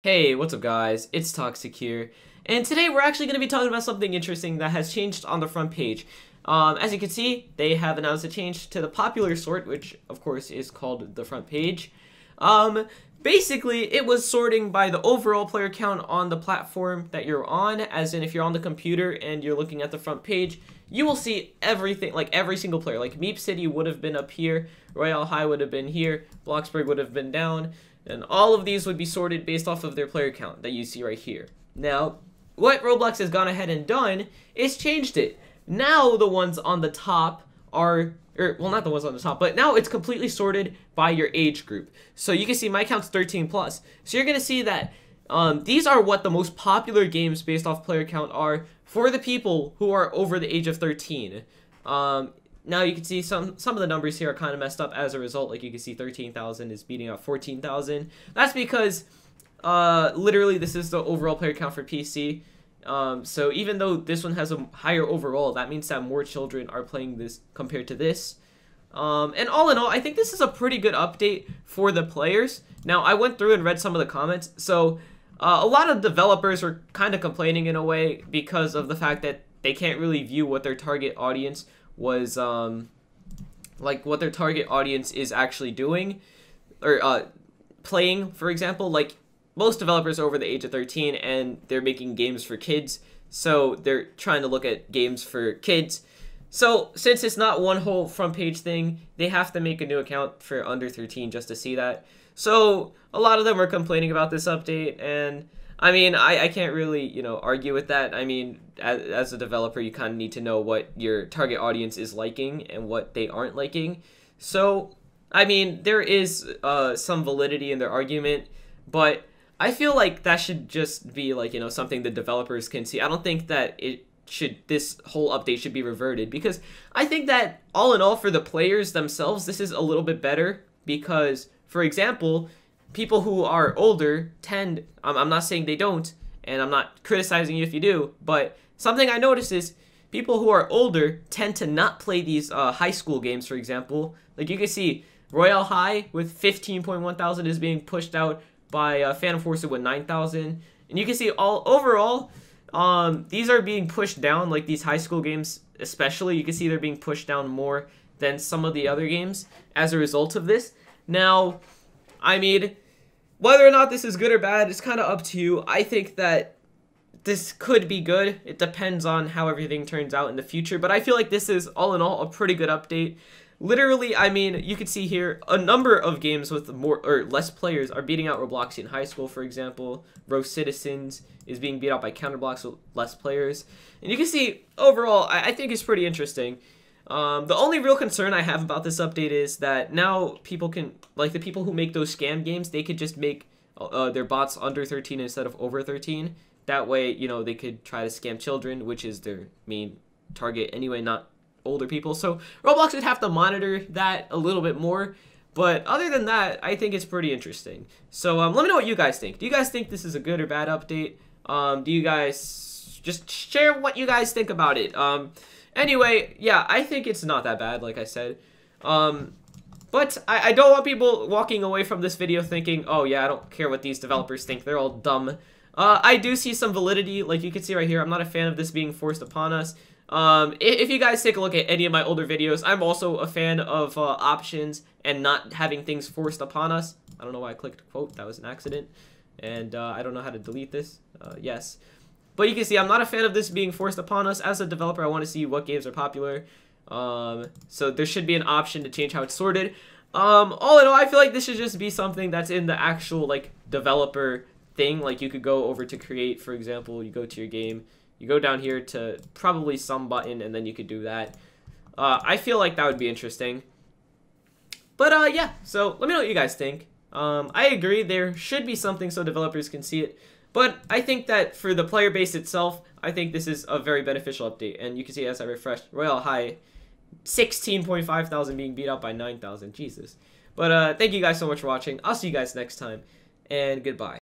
Hey, what's up guys? It's Toxic here, and today we're actually going to be talking about something interesting that has changed on the front page. As you can see, they have announced a change to the popular sort, which of course is called the front page. Basically, it was sorting by the overall player count on the platform that you're on, as in if you're on the computer and you're looking at the front page, you will see everything, like every single player. Like Meep City would have been up here, Royale High would have been here, Bloxburg would have been down, and all of these would be sorted based off of their player count that you see right here. Now, what Roblox has gone ahead and done is changed it. Now the ones on the top are, well, not the ones on the top, but now it's completely sorted by your age group. So you can see my count's 13 plus. So you're going to see that these are what the most popular games based off player count are for the people who are over the age of 13. Now you can see some of the numbers here are kind of messed up as a result. Like you can see 13,000 is beating out 14,000. That's because literally this is the overall player count for PC. So even though this one has a higher overall, that means that more children are playing this compared to this. And all in all, I think this is a pretty good update for the players. Now, I went through and read some of the comments. So a lot of developers are kind of complaining in a way because of the fact that they can't really view what their target audience was, like what their target audience is actually doing or playing, for example. Like most developers are over the age of 13 and they're making games for kids, so they're trying to look at games for kids. So since it's not one whole front page thing, they have to make a new account for under 13 just to see that. So a lot of them are complaining about this update, and I mean, I can't really, you know, argue with that. I mean, as a developer, you kind of need to know what your target audience is liking and what they aren't liking. So, I mean, there is some validity in their argument, but I feel like that should just be, like, you know, something the developers can see. I don't think that this whole update should be reverted, because I think that all in all for the players themselves, this is a little bit better because, for example, people who are older tend, I'm not saying they don't, and I'm not criticizing you if you do, but something I noticed is people who are older tend to not play these high school games, for example. Like you can see Royale High with 15.1 thousand is being pushed out by Phantom Force with 9,000. And you can see overall, these are being pushed down, like these high school games especially. You can see they're being pushed down more than some of the other games as a result of this. Now, I mean, whether or not this is good or bad, it's kind of up to you. I think that this could be good. It depends on how everything turns out in the future. But I feel like this is, all in all, a pretty good update. Literally, I mean, you can see here a number of games with more or less players are beating out Roblox in high school, for example. Row Citizens is being beat out by Counterblocks with less players. And you can see, overall, I think it's pretty interesting. The only real concern I have about this update is that now people can, like the people who make those scam games, they could just make their bots under 13 instead of over 13. That way, you know, they could try to scam children, which is their main target anyway, not older people. So Roblox would have to monitor that a little bit more. But other than that, I think it's pretty interesting. So let me know what you guys think. Do you guys think this is a good or bad update? Do you guys just share what you guys think about it? Anyway, yeah, I think it's not that bad, like I said. But I don't want people walking away from this video thinking, oh yeah, I don't care what these developers think, they're all dumb. I do see some validity, like you can see right here. I'm not a fan of this being forced upon us. If you guys take a look at any of my older videos, I'm also a fan of options and not having things forced upon us. I don't know why I clicked quote, that was an accident. And I don't know how to delete this. Yes. But you can see I'm not a fan of this being forced upon us. As a developer, I want to see what games are popular. So there should be an option to change how it's sorted. All in all, I feel like this should just be something that's in the actual, like, developer thing. Like, you could go over to create, for example. You go to your game. You go down here to probably some button, and then you could do that. I feel like that would be interesting. But, yeah. So, let me know what you guys think. I agree. There should be something so developers can see it. But I think that for the player base itself, I think this is a very beneficial update. And you can see as I refreshed, Royale High, 16.5 thousand being beat out by 9,000. Jesus. But thank you guys so much for watching. I'll see you guys next time. And goodbye.